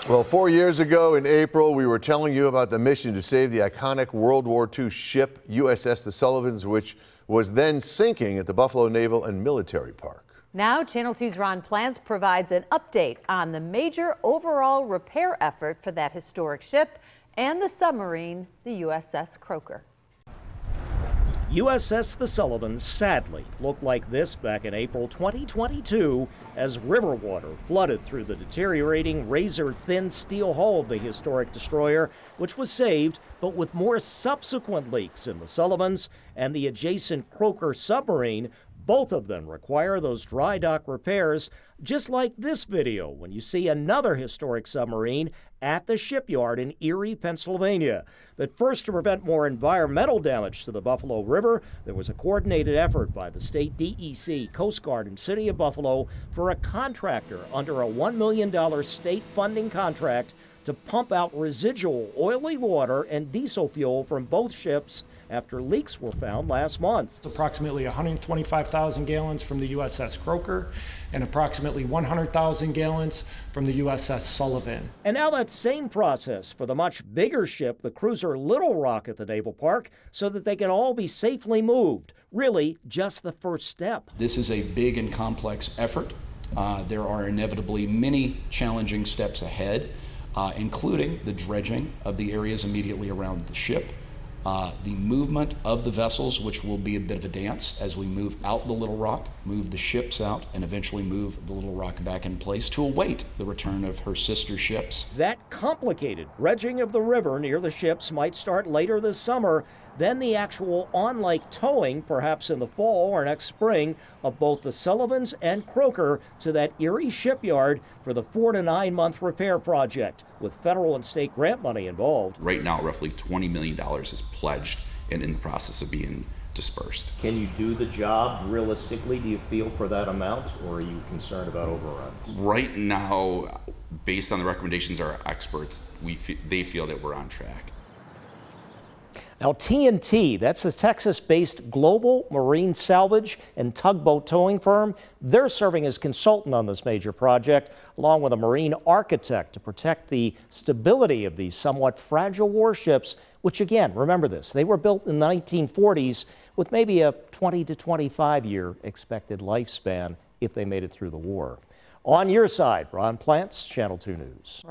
Well, 4 years ago in April, we were telling you about the mission to save the iconic World War II ship USS The Sullivans, which was then sinking at the Buffalo Naval and Military Park. Now, Channel 2's Ron Plants provides an update on the major overall repair effort for that historic ship and the submarine, the USS Croker. USS The Sullivans sadly looked like this back in April 2022 as river water flooded through the deteriorating razor-thin steel hull of the historic destroyer, which was saved, but with more subsequent leaks in the Sullivans and the adjacent Croker submarine. Both of them require those dry dock repairs, just like this video when you see another historic submarine at the shipyard in Erie, Pennsylvania. But first, to prevent more environmental damage to the Buffalo River, there was a coordinated effort by the state DEC, Coast Guard, and City of Buffalo for a contractor under a $1 million state funding contract to pump out residual oily water and diesel fuel from both ships after leaks were found last month. It's approximately 125,000 gallons from the USS Croker and approximately 100,000 gallons from the USS Sullivan. And now that same process for the much bigger ship, the cruiser Little Rock at the Naval Park, so that they can all be safely moved. Really, just the first step. This is a big and complex effort. There are inevitably many challenging steps ahead. Including the dredging of the areas immediately around the ship, the movement of the vessels, which will be a bit of a dance as we move out the Little Rock, move the ships out, and eventually move the Little Rock back in place to await the return of her sister ships. That complicated dredging of the river near the ships might start later this summer. Then the actual on-lake towing, perhaps in the fall or next spring, of both the Sullivans and Croker to that Erie shipyard for the 4 to 9 month repair project, with federal and state grant money involved. Right now, roughly $20 million is pledged and in the process of being dispersed. Can you do the job realistically, do you feel, for that amount, or are you concerned about overruns? Right now, based on the recommendations of our experts, they feel that we're on track. Now, TNT, that's a Texas-based global marine salvage and tugboat towing firm. They're serving as consultant on this major project, along with a marine architect to protect the stability of these somewhat fragile warships, which again, remember this, they were built in the 1940s with maybe a 20 to 25 year expected lifespan if they made it through the war. On your side, Ron Plants, Channel 2 News.